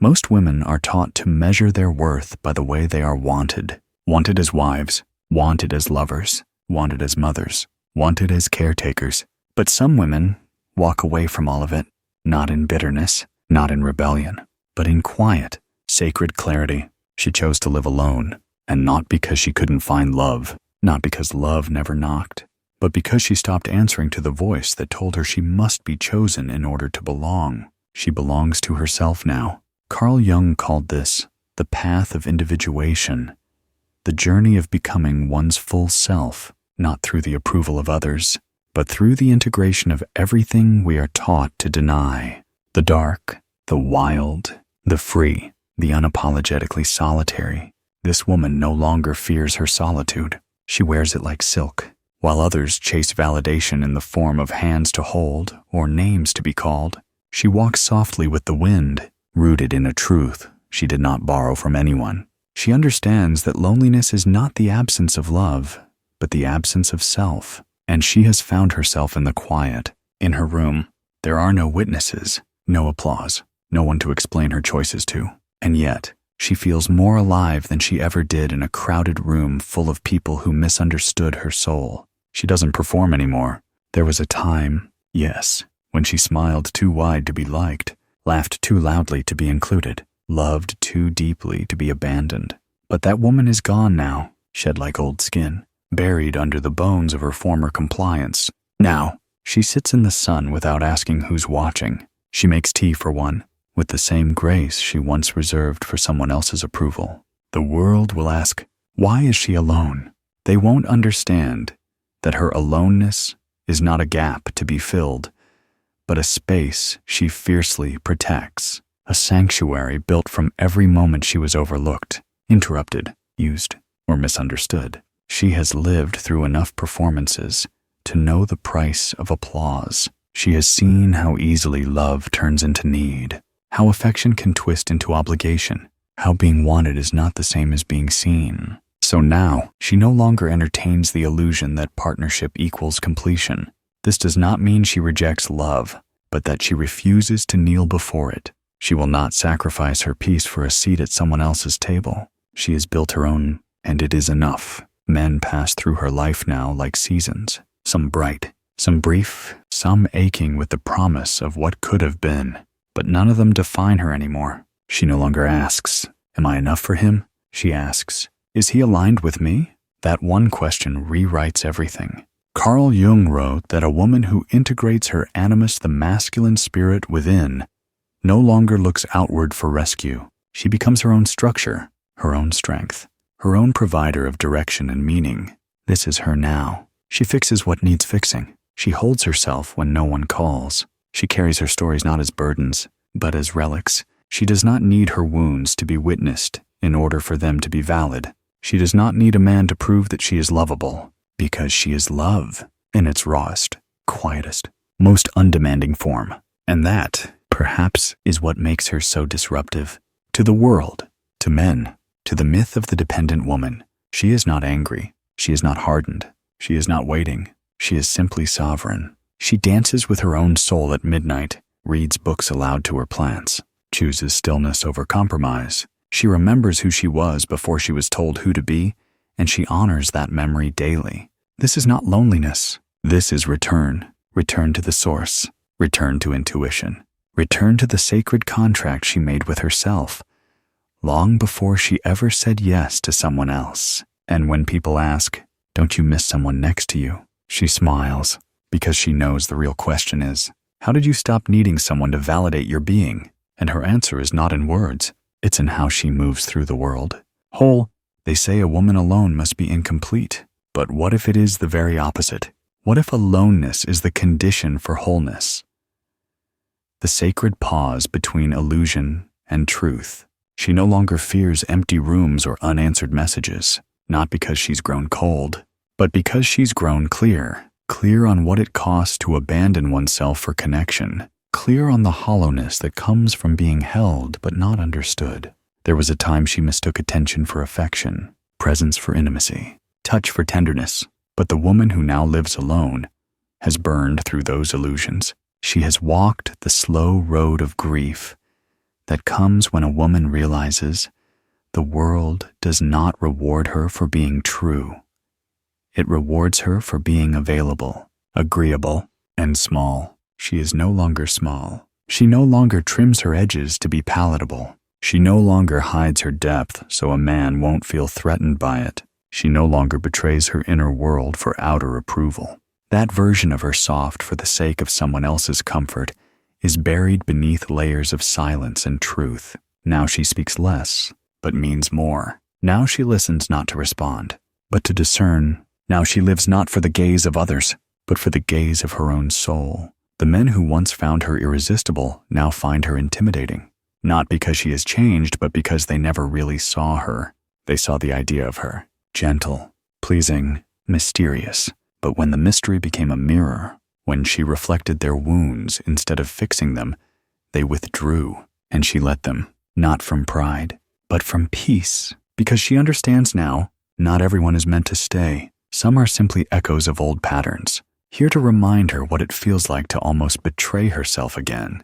Most women are taught to measure their worth by the way they are wanted. Wanted as wives, wanted as lovers, wanted as mothers, wanted as caretakers. But some women walk away from all of it, not in bitterness, not in rebellion, but in quiet, sacred clarity. She chose to live alone, and not because she couldn't find love, not because love never knocked, but because she stopped answering to the voice that told her she must be chosen in order to belong. She belongs to herself now. Carl Jung called this the path of individuation, the journey of becoming one's full self, not through the approval of others, but through the integration of everything we are taught to deny. The dark, the wild, the free, the unapologetically solitary. This woman no longer fears her solitude. She wears it like silk. While others chase validation in the form of hands to hold or names to be called, she walks softly with the wind, rooted in a truth she did not borrow from anyone. She understands that loneliness is not the absence of love, but the absence of self, and she has found herself in the quiet. In her room, there are no witnesses, no applause, no one to explain her choices to, and yet she feels more alive than she ever did in a crowded room full of people who misunderstood her soul. She doesn't perform anymore. There was a time, yes, when she smiled too wide to be liked, laughed too loudly to be included, loved too deeply to be abandoned. But that woman is gone now, shed like old skin, buried under the bones of her former compliance. Now, she sits in the sun without asking who's watching. She makes tea for one, with the same grace she once reserved for someone else's approval. The world will ask, why is she alone? They won't understand that her aloneness is not a gap to be filled, but a space she fiercely protects, a sanctuary built from every moment she was overlooked, interrupted, used, or misunderstood. She has lived through enough performances to know the price of applause. She has seen how easily love turns into need, how affection can twist into obligation, how being wanted is not the same as being seen. So now, she no longer entertains the illusion that partnership equals completion. This does not mean she rejects love, but that she refuses to kneel before it. She will not sacrifice her peace for a seat at someone else's table. She has built her own, and it is enough. Men pass through her life now like seasons, some bright, some brief, some aching with the promise of what could have been, but none of them define her anymore. She no longer asks, am I enough for him? She asks, is he aligned with me? That one question rewrites everything. Carl Jung wrote that a woman who integrates her animus, the masculine spirit within, no longer looks outward for rescue. She becomes her own structure, her own strength, her own provider of direction and meaning. This is her now. She fixes what needs fixing. She holds herself when no one calls. She carries her stories not as burdens, but as relics. She does not need her wounds to be witnessed in order for them to be valid. She does not need a man to prove that she is lovable, because she is love in its rawest, quietest, most undemanding form. And that, perhaps, is what makes her so disruptive. To the world, to men, to the myth of the dependent woman, she is not angry. She is not hardened. She is not waiting. She is simply sovereign. She dances with her own soul at midnight, reads books aloud to her plants, chooses stillness over compromise. She remembers who she was before she was told who to be, and she honors that memory daily. This is not loneliness. This is return. Return to the source. Return to intuition. Return to the sacred contract she made with herself, long before she ever said yes to someone else. And when people ask, don't you miss someone next to you? She smiles, because she knows the real question is, how did you stop needing someone to validate your being? And her answer is not in words. It's in how she moves through the world. Whole, they say a woman alone must be incomplete. But what if it is the very opposite? What if aloneness is the condition for wholeness? The sacred pause between illusion and truth. She no longer fears empty rooms or unanswered messages, not because she's grown cold, but because she's grown clear. Clear on what it costs to abandon oneself for connection. Clear on the hollowness that comes from being held but not understood. There was a time she mistook attention for affection, presence for intimacy, touch for tenderness. But the woman who now lives alone has burned through those illusions. She has walked the slow road of grief, that comes when a woman realizes the world does not reward her for being true. It rewards her for being available, agreeable, and small. She is no longer small. She no longer trims her edges to be palatable. She no longer hides her depth so a man won't feel threatened by it. She no longer betrays her inner world for outer approval. That version of her soft for the sake of someone else's comfort is buried beneath layers of silence and truth. Now she speaks less, but means more. Now she listens not to respond, but to discern. Now she lives not for the gaze of others, but for the gaze of her own soul. The men who once found her irresistible now find her intimidating, not because she has changed, but because they never really saw her. They saw the idea of her, gentle, pleasing, mysterious. But when the mystery became a mirror, when she reflected their wounds instead of fixing them, they withdrew, and she let them, not from pride, but from peace, because she understands now, not everyone is meant to stay. Some are simply echoes of old patterns, here to remind her what it feels like to almost betray herself again,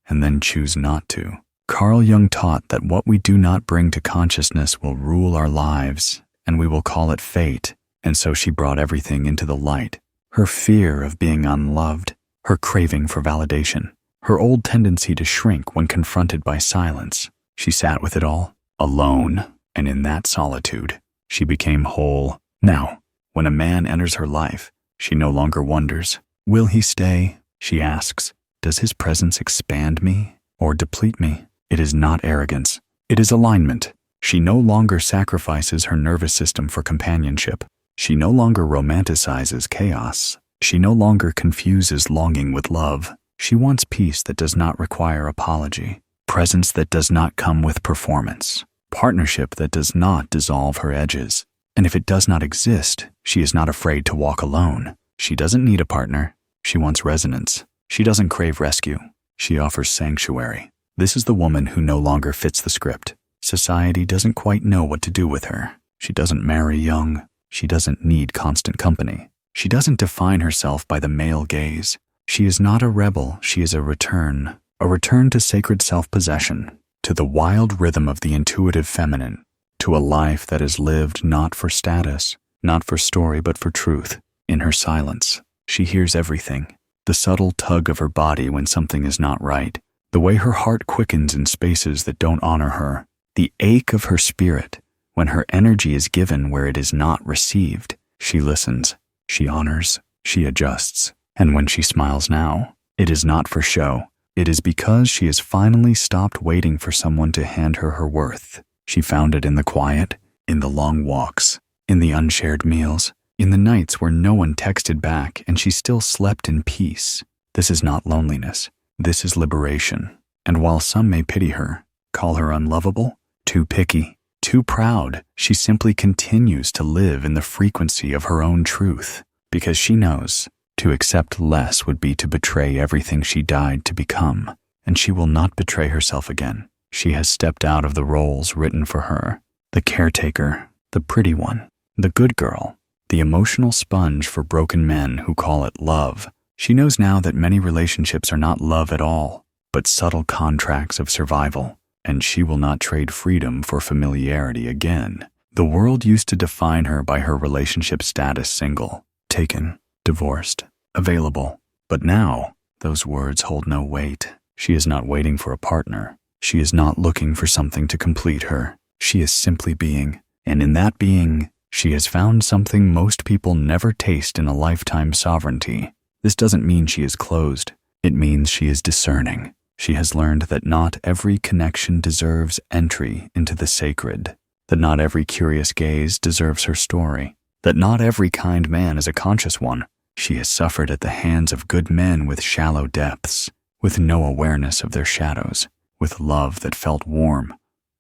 and then choose not to. Carl Jung taught that what we do not bring to consciousness will rule our lives, and we will call it fate, and so she brought everything into the light. Her fear of being unloved, her craving for validation, her old tendency to shrink when confronted by silence. She sat with it all, alone, and in that solitude, she became whole. Now, when a man enters her life, she no longer wonders, will he stay? She asks, does his presence expand me or deplete me? It is not arrogance. It is alignment. She no longer sacrifices her nervous system for companionship. She no longer romanticizes chaos. She no longer confuses longing with love. She wants peace that does not require apology, presence that does not come with performance, partnership that does not dissolve her edges. And if it does not exist, she is not afraid to walk alone. She doesn't need a partner. She wants resonance. She doesn't crave rescue. She offers sanctuary. This is the woman who no longer fits the script. Society doesn't quite know what to do with her. She doesn't marry young. She doesn't need constant company. She doesn't define herself by the male gaze. She is not a rebel. She is a return to sacred self-possession, to the wild rhythm of the intuitive feminine, to a life that is lived not for status, not for story, but for truth. In her silence, she hears everything, the subtle tug of her body when something is not right, the way her heart quickens in spaces that don't honor her, the ache of her spirit when her energy is given where it is not received. She listens, she honors, she adjusts, and when she smiles now, it is not for show. It is because she has finally stopped waiting for someone to hand her her worth. She found it in the quiet, in the long walks, in the unshared meals, in the nights where no one texted back and she still slept in peace. This is not loneliness. This is liberation. And while some may pity her, call her unlovable, too picky, too proud, she simply continues to live in the frequency of her own truth, because she knows to accept less would be to betray everything she died to become, and she will not betray herself again. She has stepped out of the roles written for her, the caretaker, the pretty one, the good girl, the emotional sponge for broken men who call it love. She knows now that many relationships are not love at all, but subtle contracts of survival, and she will not trade freedom for familiarity again. The world used to define her by her relationship status: single, taken, divorced, available. But now, those words hold no weight. She is not waiting for a partner. She is not looking for something to complete her. She is simply being, and in that being, she has found something most people never taste in a lifetime: sovereignty. This doesn't mean she is closed. It means she is discerning. She has learned that not every connection deserves entry into the sacred, that not every curious gaze deserves her story, that not every kind man is a conscious one. She has suffered at the hands of good men with shallow depths, with no awareness of their shadows, with love that felt warm,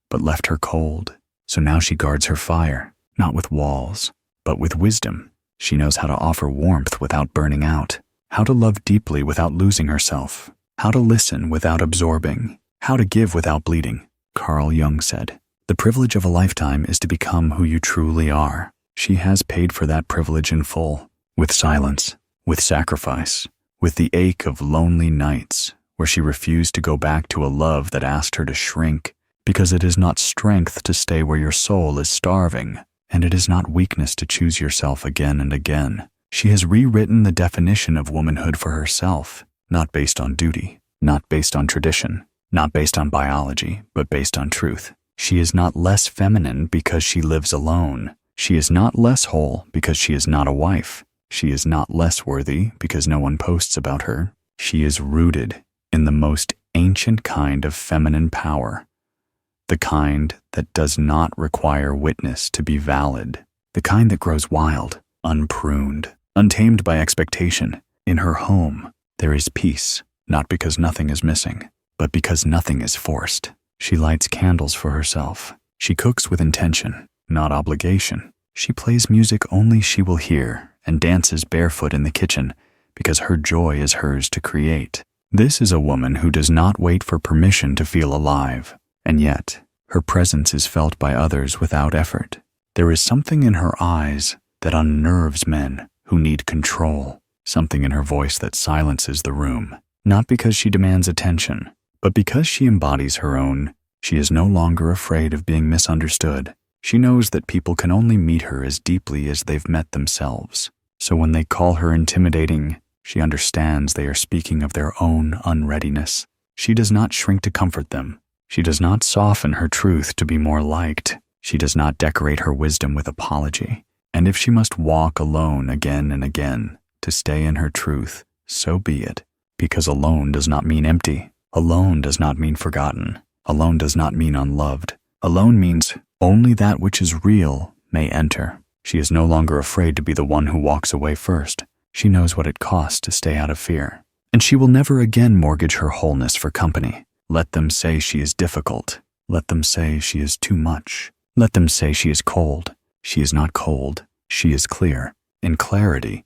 but left her cold. So now she guards her fire, not with walls, but with wisdom. She knows how to offer warmth without burning out, how to love deeply without losing herself, how to listen without absorbing, how to give without bleeding. Carl Jung said, "The privilege of a lifetime is to become who you truly are." She has paid for that privilege in full, with silence, with sacrifice, with the ache of lonely nights, where she refused to go back to a love that asked her to shrink, because it is not strength to stay where your soul is starving, and it is not weakness to choose yourself again and again. She has rewritten the definition of womanhood for herself, not based on duty, not based on tradition, not based on biology, but based on truth. She is not less feminine because she lives alone. She is not less whole because she is not a wife. She is not less worthy because no one posts about her. She is rooted in the most ancient kind of feminine power, the kind that does not require witness to be valid, the kind that grows wild, unpruned, untamed by expectation. In her home, there is peace, not because nothing is missing, but because nothing is forced. She lights candles for herself. She cooks with intention, not obligation. She plays music only she will hear and dances barefoot in the kitchen because her joy is hers to create. This is a woman who does not wait for permission to feel alive, and yet her presence is felt by others without effort. There is something in her eyes that unnerves men who need control, something in her voice that silences the room, not because she demands attention, but because she embodies her own. She is no longer afraid of being misunderstood. She knows that people can only meet her as deeply as they've met themselves. So when they call her intimidating, she understands they are speaking of their own unreadiness. She does not shrink to comfort them. She does not soften her truth to be more liked. She does not decorate her wisdom with apology. And if she must walk alone again and again to stay in her truth, so be it. Because alone does not mean empty. Alone does not mean forgotten. Alone does not mean unloved. Alone means only that which is real may enter. She is no longer afraid to be the one who walks away first. She knows what it costs to stay out of fear. And she will never again mortgage her wholeness for company. Let them say she is difficult. Let them say she is too much. Let them say she is cold. She is not cold. She is clear. And clarity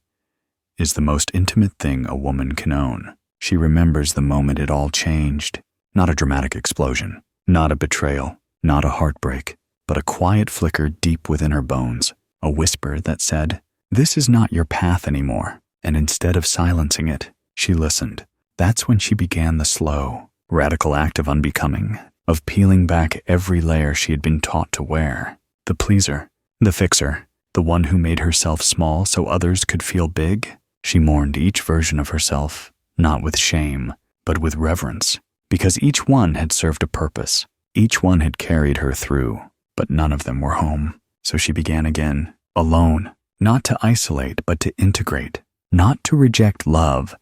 is the most intimate thing a woman can own. She remembers the moment it all changed. Not a dramatic explosion, not a betrayal, not a heartbreak, but a quiet flicker deep within her bones, a whisper that said, "This is not your path anymore." And instead of silencing it, she listened. That's when she began the slow, radical act of unbecoming, of peeling back every layer she had been taught to wear. The pleaser, the fixer, the one who made herself small so others could feel big. She mourned each version of herself, not with shame, but with reverence, because each one had served a purpose. Each one had carried her through, but none of them were home. So she began again, alone, not to isolate, but to integrate, not to reject love,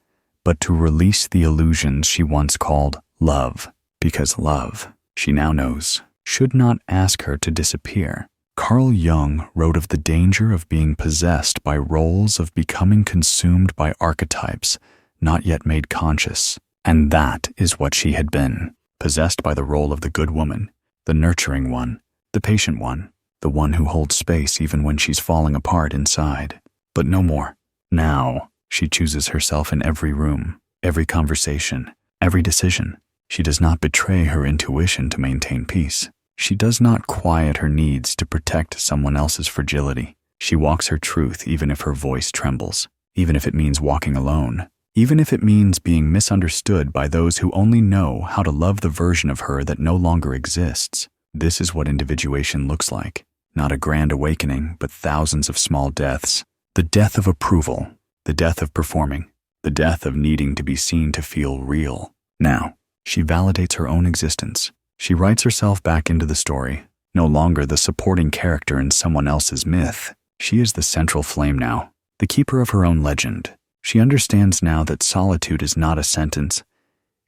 but to release the illusions she once called love, because love, she now knows, should not ask her to disappear. Carl Jung wrote of the danger of being possessed by roles, of becoming consumed by archetypes not yet made conscious, and that is what she had been, possessed by the role of the good woman, the nurturing one, the patient one, the one who holds space even when she's falling apart inside. But no more. Now, she chooses herself in every room, every conversation, every decision. She does not betray her intuition to maintain peace. She does not quiet her needs to protect someone else's fragility. She walks her truth even if her voice trembles, even if it means walking alone, even if it means being misunderstood by those who only know how to love the version of her that no longer exists. This is what individuation looks like. Not a grand awakening, but thousands of small deaths. The death of approval, the death of performing, the death of needing to be seen to feel real. Now, she validates her own existence. She writes herself back into the story, no longer the supporting character in someone else's myth. She is the central flame now, the keeper of her own legend. She understands now that solitude is not a sentence.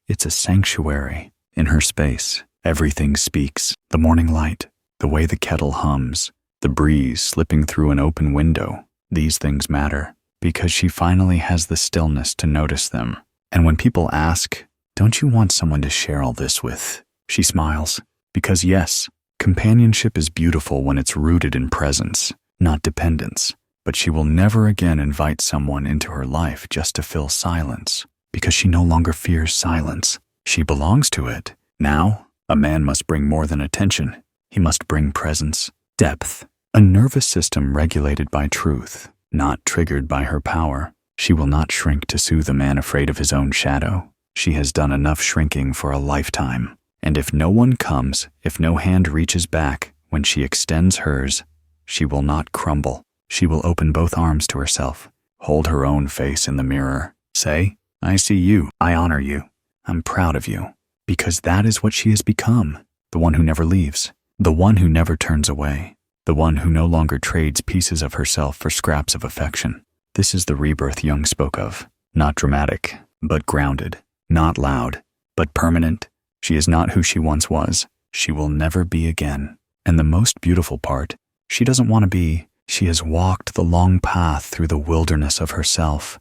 It's a sanctuary. In her space, everything speaks. The morning light, the way the kettle hums, the breeze slipping through an open window. These things matter because she finally has the stillness to notice them. And when people ask, "Don't you want someone to share all this with?" she smiles. Because yes, companionship is beautiful when it's rooted in presence, not dependence. But she will never again invite someone into her life just to fill silence, because she no longer fears silence. She belongs to it. Now, a man must bring more than attention. He must bring presence, depth, a nervous system regulated by truth, not triggered by her power. She will not shrink to soothe a man afraid of his own shadow. She has done enough shrinking for a lifetime. And if no one comes, if no hand reaches back, when she extends hers, she will not crumble. She will open both arms to herself, hold her own face in the mirror, say, I see you, I honor you, I'm proud of you. Because that is what she has become, the one who never leaves, the one who never turns away, the one who no longer trades pieces of herself for scraps of affection. This is the rebirth Jung spoke of, not dramatic, but grounded, not loud, but permanent. She is not who she once was. She will never be again. And the most beautiful part, she doesn't want to be. She has walked the long path through the wilderness of herself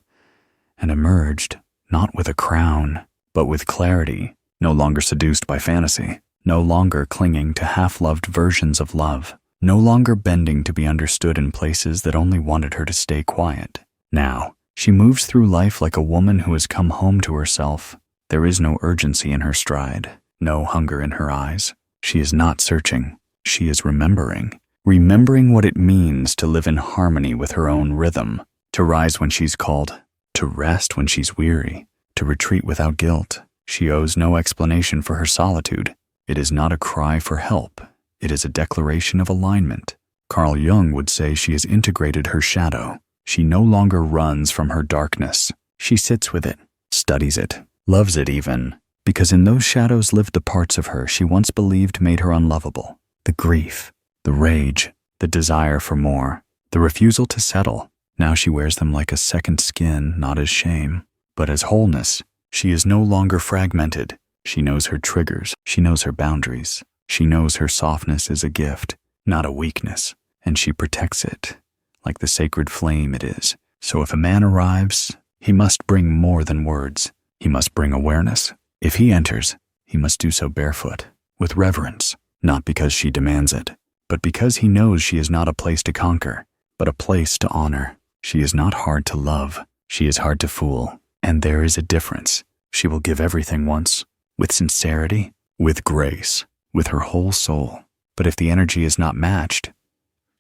and emerged, not with a crown, but with clarity, no longer seduced by fantasy, no longer clinging to half-loved versions of love, no longer bending to be understood in places that only wanted her to stay quiet. Now, she moves through life like a woman who has come home to herself. There is no urgency in her stride, no hunger in her eyes. She is not searching. She is remembering what it means to live in harmony with her own rhythm, to rise when she's called, to rest when she's weary, to retreat without guilt. She owes no explanation for her solitude. It is not a cry for help. It is a declaration of alignment. Carl Jung would say she has integrated her shadow. She no longer runs from her darkness. She sits with it, studies it, loves it even, because in those shadows lived the parts of her she once believed made her unlovable. The grief, the rage, the desire for more, the refusal to settle. Now she wears them like a second skin, not as shame, but as wholeness. She is no longer fragmented. She knows her triggers. She knows her boundaries. She knows her softness is a gift, not a weakness, and she protects it, like the sacred flame it is. So if a man arrives, he must bring more than words. He must bring awareness. If he enters, he must do so barefoot, with reverence, not because she demands it, but because he knows she is not a place to conquer, but a place to honor. She is not hard to love. She is hard to fool. And there is a difference. She will give everything once, with sincerity, with grace, with her whole soul. But if the energy is not matched,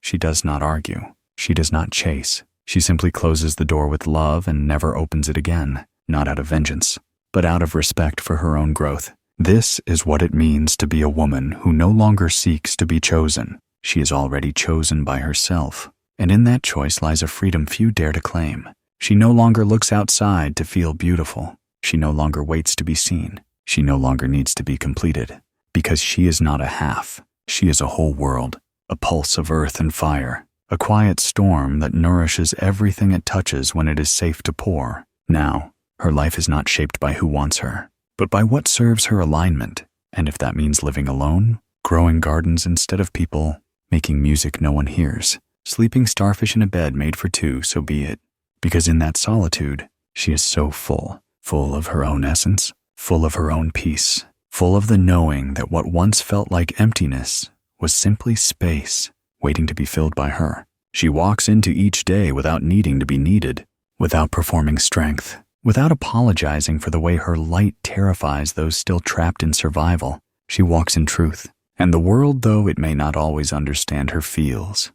she does not argue. She does not chase. She simply closes the door with love and never opens it again, not out of vengeance, but out of respect for her own growth. This is what it means to be a woman who no longer seeks to be chosen. She is already chosen by herself, and in that choice lies a freedom few dare to claim. She no longer looks outside to feel beautiful. She no longer waits to be seen. She no longer needs to be completed, because she is not a half. She is a whole world, a pulse of earth and fire, a quiet storm that nourishes everything it touches when it is safe to pour. Now, her life is not shaped by who wants her, but by what serves her alignment. And if that means living alone, growing gardens instead of people, making music no one hears, sleeping starfish in a bed made for two, so be it. Because in that solitude, she is so full of her own essence, full of her own peace, full of the knowing that what once felt like emptiness was simply space waiting to be filled by her. She walks into each day without needing to be needed, without performing strength, without apologizing for the way her light terrifies those still trapped in survival. She walks in truth, and the world, though it may not always understand her, feels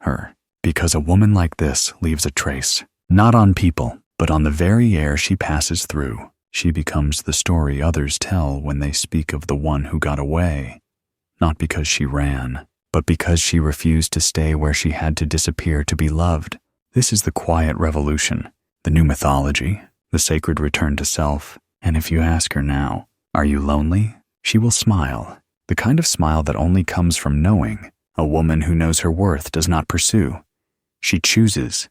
her. Because a woman like this leaves a trace, not on people, but on the very air she passes through. She becomes the story others tell when they speak of the one who got away, not because she ran, but because she refused to stay where she had to disappear to be loved. This is the quiet revolution, the new mythology, the sacred return to self. And if you ask her now, are you lonely? She will smile, the kind of smile that only comes from knowing. A woman who knows her worth does not pursue. She chooses,